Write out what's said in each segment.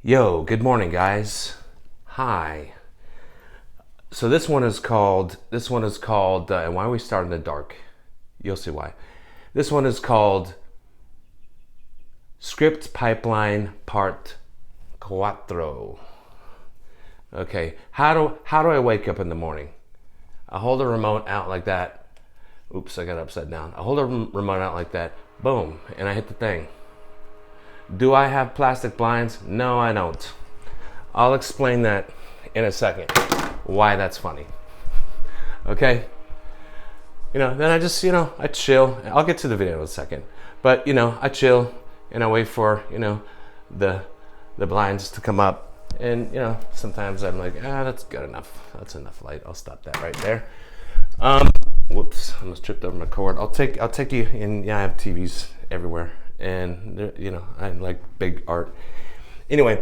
Yo, good morning, guys. Hi. So this one is called, and why are we starting in the dark? You'll see why. This one is called Script Pipeline Part Cuatro. Okay, how do I wake up in the morning? I hold the remote out like that. Oops, I got it upside down. I hold the remote out like that. Boom, and I hit the thing. Do I have plastic blinds? No, I don't. I'll explain that in a second, why that's funny. Okay? Then I just, I chill. I'll get to the video in a second. But, I chill and I wait for, the blinds to come up. And, sometimes I'm like, that's good enough. That's enough light. I'll stop that right there. Whoops, I almost tripped over my cord. I'll take you in. I have TVs everywhere. And I like big art. Anyway,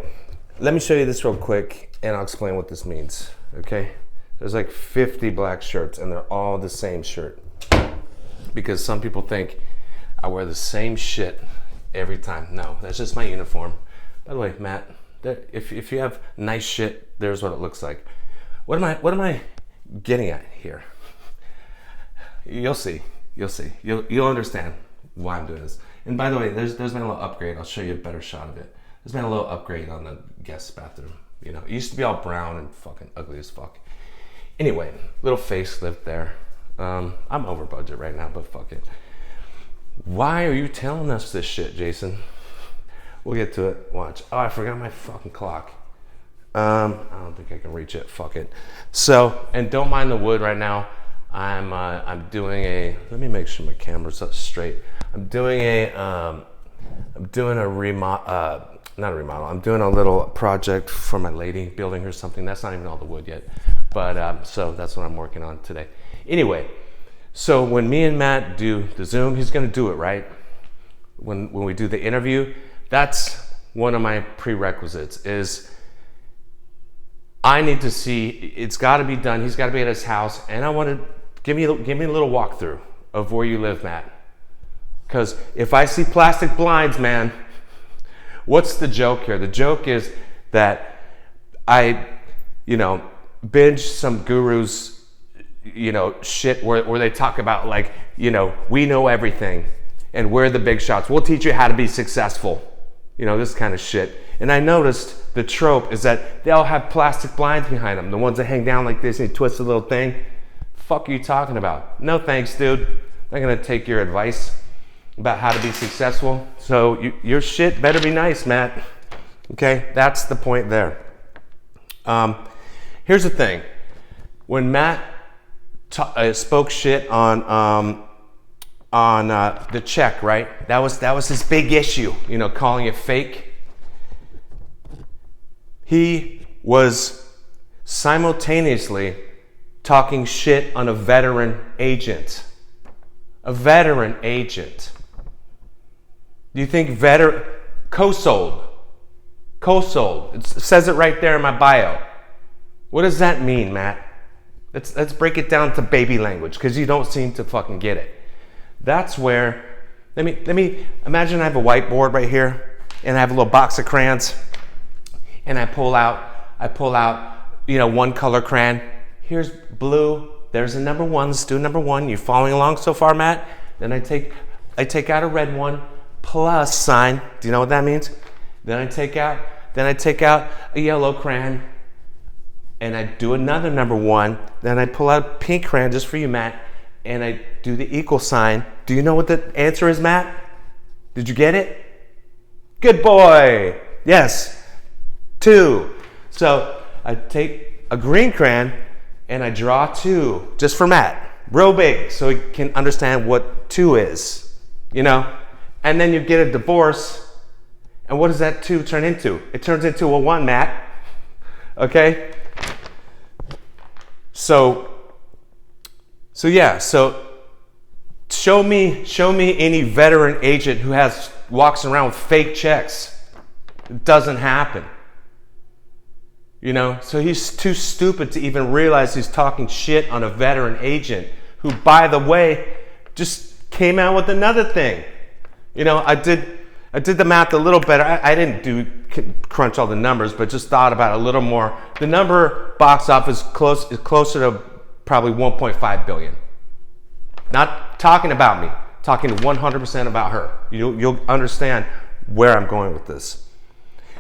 let me show you this real quick and I'll explain what this means. Okay, there's like 50 black shirts and they're all the same shirt, because some people think I wear the same shit every time. No, that's just my uniform. By the way, Matt, if you have nice shit, there's what it looks like. What am I getting at here? You'll see. You'll understand why I'm doing this. And by the way, there's been a little upgrade. I'll show you a better shot of it. There's been a little upgrade on the guest bathroom. It used to be all brown and fucking ugly as fuck. Anyway, little facelift there. I'm over budget right now, but fuck it. Why are you telling us this shit, Jason? We'll get to it. Watch. Oh, I forgot my fucking clock. I don't think I can reach it. Fuck it. So, and don't mind the wood right now. I'm doing a. Let me make sure my camera's up straight. I'm doing a remodel. Not a remodel. I'm doing a little project for my lady, building her something. That's not even all the wood yet, but so that's what I'm working on today. Anyway, so when me and Matt do the Zoom, he's gonna do it right. When we do the interview, that's one of my prerequisites. Is I need to see. It's got to be done. He's got to be at his house, and I want to give me a little walkthrough of where you live, Matt. Because if I see plastic blinds, man, what's the joke here? The joke is that I, binge some gurus, shit where they talk about like, we know everything and we're the big shots. We'll teach you how to be successful. This kind of shit. And I noticed the trope is that they all have plastic blinds behind them. The ones that hang down like this and you twist a little thing. Fuck are you talking about? No thanks, dude. I'm not gonna take your advice about how to be successful. So your shit better be nice, Matt. Okay, that's the point there. Here's the thing. When Matt spoke shit on the check, right? That was his big issue. Calling it fake. He was simultaneously talking shit on a veteran agent. A veteran agent. Do you think co-sold? It says it right there in my bio. What does that mean, Matt? Let's break it down to baby language, because you don't seem to fucking get it. That's where, let me imagine I have a whiteboard right here, and I have a little box of crayons, and I pull out, one color crayon. Here's blue. There's a number one. Let's do number one. You following along so far, Matt? Then I take out a red one, plus sign. Do you know what that means? Then I take out a yellow crayon, and I do another number one. Then I pull out a pink crayon just for you, Matt, and I do the equal sign. Do you know what the answer is, Matt? Did you get it? Good boy. Yes. 2. So I take a green crayon and I draw 2 just for Matt, real big, so he can understand what 2 is, And then you get a divorce, and what does that 2 turn into? It turns into a 1, Matt. Okay. So show me any veteran agent who walks around with fake checks. It doesn't happen. So he's too stupid to even realize he's talking shit on a veteran agent who, by the way, just came out with another thing. I did I did the math a little better. I didn't crunch all the numbers, but just thought about it a little more. The number box office is closer to probably 1.5 billion. Not talking about me, talking 100% about her. You'll understand where I'm going with this.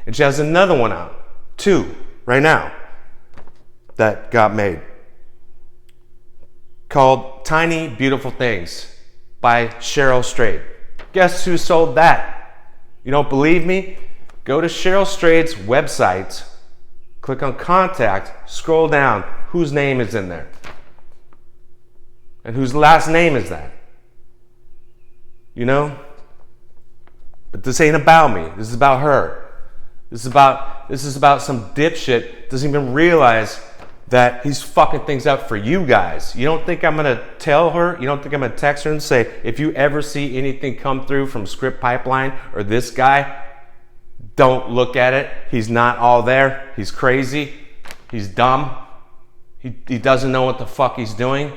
And she has another one out, 2 right now, that got made, called Tiny Beautiful Things by Cheryl Strayed. Guess who sold that? You don't believe me? Go to Cheryl Strayed's website, click on contact, scroll down, whose name is in there? And whose last name is that? You know? But this ain't about me. This is about her. This is about some dipshit doesn't even realize that he's fucking things up for you guys. You don't think I'm gonna tell her? You don't think I'm gonna text her and say, if you ever see anything come through from Script Pipeline or this guy, don't look at it. He's not all there. He's crazy. He's dumb. He doesn't know what the fuck he's doing.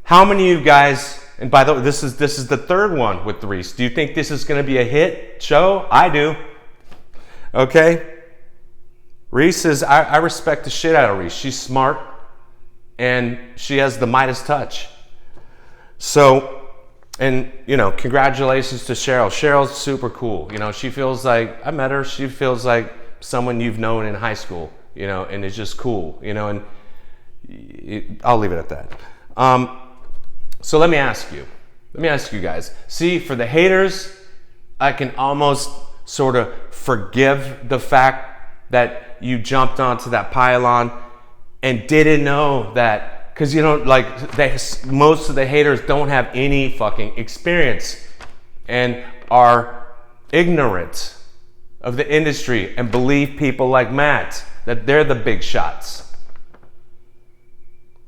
How many of you guys, and by the way, this is the third one with Reese. Do you think this is gonna be a hit show? I do. Okay? Reese is, I respect the shit out of Reese. She's smart and she has the Midas touch. So, and congratulations to Cheryl. Cheryl's super cool. She feels like, I met her, she feels like someone you've known in high school, and it's just cool, and I'll leave it at that. So let me ask you guys. See, for the haters, I can almost sort of forgive the fact that you jumped onto that pylon and didn't know that, because most of the haters don't have any fucking experience and are ignorant of the industry and believe people like Matt, that they're the big shots.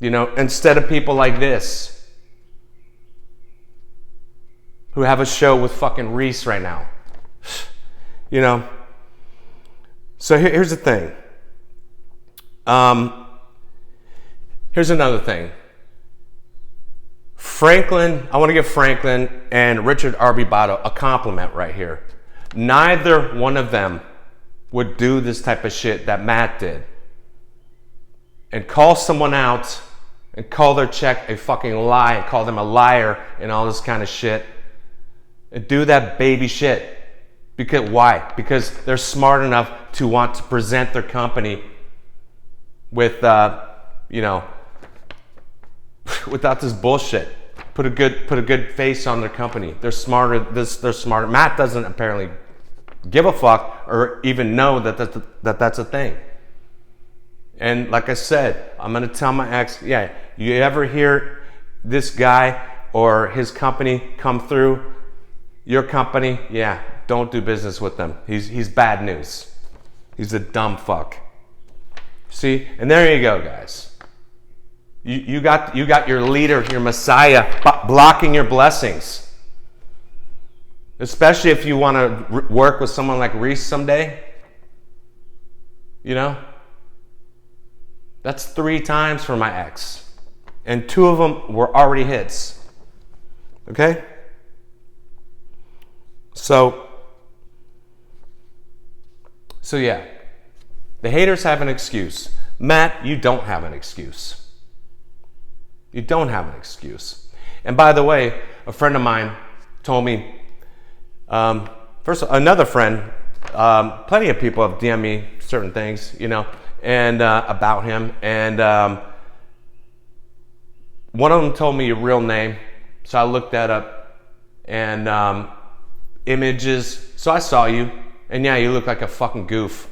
Instead of people like this who have a show with fucking Reese right now. So here's the thing. Here's another thing. I want to give Franklin and Richard Arbibado a compliment right here. Neither one of them would do this type of shit that Matt did. And call someone out and call their check a fucking lie and call them a liar and all this kind of shit. And do that baby shit. Because why? Because they're smart enough to want to present their company with, without this bullshit. Put a good face on their company. They're smarter. They're smarter. Matt doesn't apparently give a fuck or even know that that's a thing. And like I said, I'm gonna tell my ex, yeah, you ever hear this guy or his company come through your company? Yeah. Don't do business with them. He's bad news. He's a dumb fuck. See, and there you go, guys. You got your leader, your Messiah, blocking your blessings. Especially if you want to work with someone like Reese someday. That's 3 times for my ex, and 2 of them were already hits. Okay. So yeah, the haters have an excuse. Matt, you don't have an excuse. You don't have an excuse. And by the way, a friend of mine told me, another friend, plenty of people have DM'd me certain things, and about him. And one of them told me your real name. So I looked that up and images. So I saw you. And yeah, you look like a fucking goof.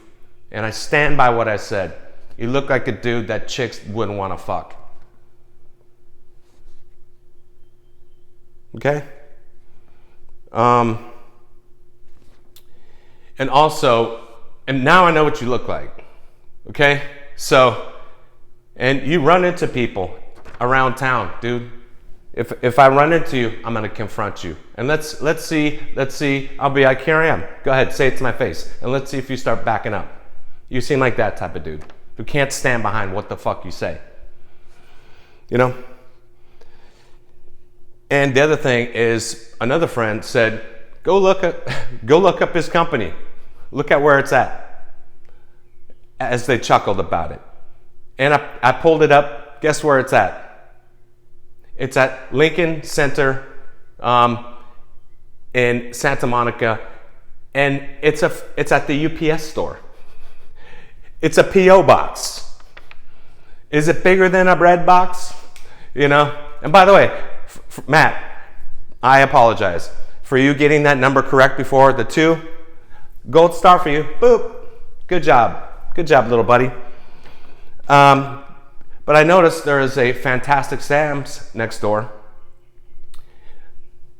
And I stand by what I said. You look like a dude that chicks wouldn't want to fuck. Okay? And now I know what you look like. Okay? So, and you run into people around town, dude. If I run into you, I'm gonna confront you. And let's see, I'll be like, here I am. Go ahead, say it to my face. And let's see if you start backing up. You seem like that type of dude who can't stand behind what the fuck you say. And the other thing is, another friend said, go look up his company. Look at where it's at. As they chuckled about it. And I pulled it up. Guess where it's at? It's at Lincoln Center in Santa Monica. And it's at the UPS store. It's a P.O. box. Is it bigger than a bread box? You know? And by the way, Matt, I apologize for you getting that number correct before, the 2. Gold star for you. Boop. Good job. Good job, little buddy. But I noticed there is a Fantastic Sam's next door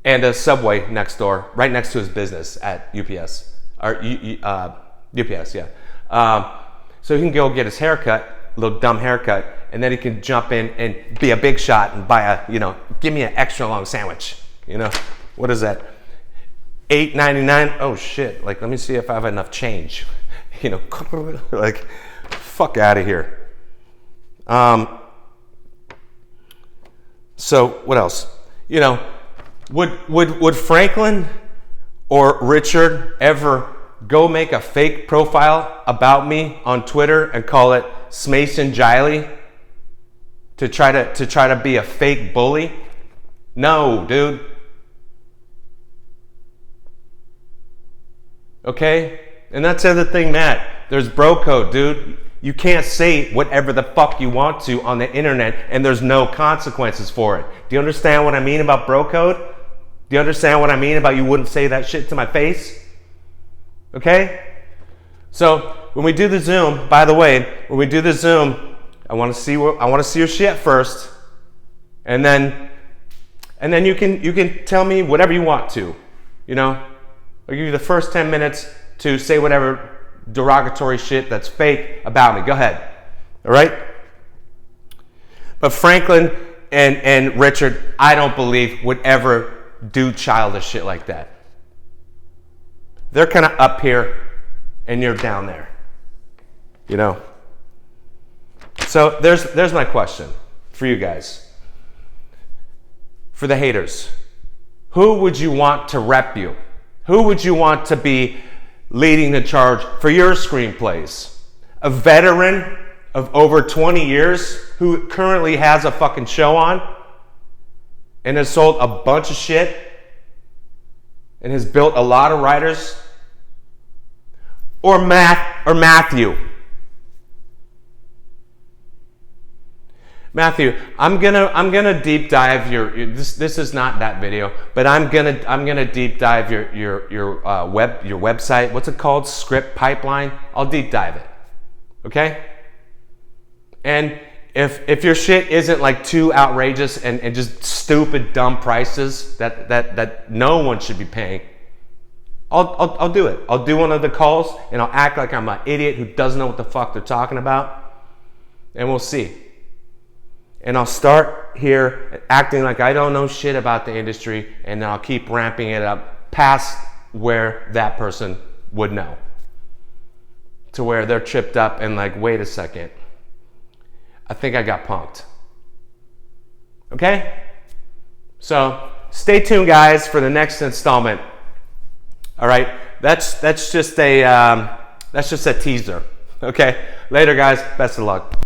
and a Subway next door, right next to his business at UPS. Or UPS, yeah. So he can go get his haircut, a little dumb haircut, and then he can jump in and be a big shot and buy give me an extra long sandwich. What is that? $8.99. Oh shit! Like, let me see if I have enough change. Like, fuck out of here. So what else? Would Franklin or Richard ever go make a fake profile about me on Twitter and call it Smason Giley to try to be a fake bully? No, dude. Okay? And that's the other thing, Matt. There's bro code, dude. You can't say whatever the fuck you want to on the internet and there's no consequences for it. Do you understand what I mean about bro code? Do you understand what I mean about you wouldn't say that shit to my face? Okay? So when we do the Zoom, by the way, when we do the Zoom, I want to see your shit first, and then you can tell me whatever you want to. I'll give you the first 10 minutes to say whatever derogatory shit that's fake about me. Go ahead. All right? But Franklin and Richard, I don't believe would ever do childish shit like that. They're kind of up here and you're down there. So there's my question for you guys. For the haters. Who would you want to rep you? Who would you want to be leading the charge for your screenplays? A veteran of over 20 years who currently has a fucking show on and has sold a bunch of shit and has built a lot of writers? Or Matthew? Matthew, I'm gonna deep dive this is not that video, but I'm gonna deep dive your website. What's it called? Script pipeline. I'll deep dive it. Okay? And if your shit isn't like too outrageous and just stupid dumb prices that no one should be paying, I'll do it. I'll do one of the calls and I'll act like I'm an idiot who doesn't know what the fuck they're talking about, and we'll see. And I'll start here acting like I don't know shit about the industry, and then I'll keep ramping it up past where that person would know, to where they're tripped up and like, wait a second, I think I got punked. Okay? So stay tuned, guys, for the next installment. All right, that's just a teaser. Okay, later, guys. Best of luck.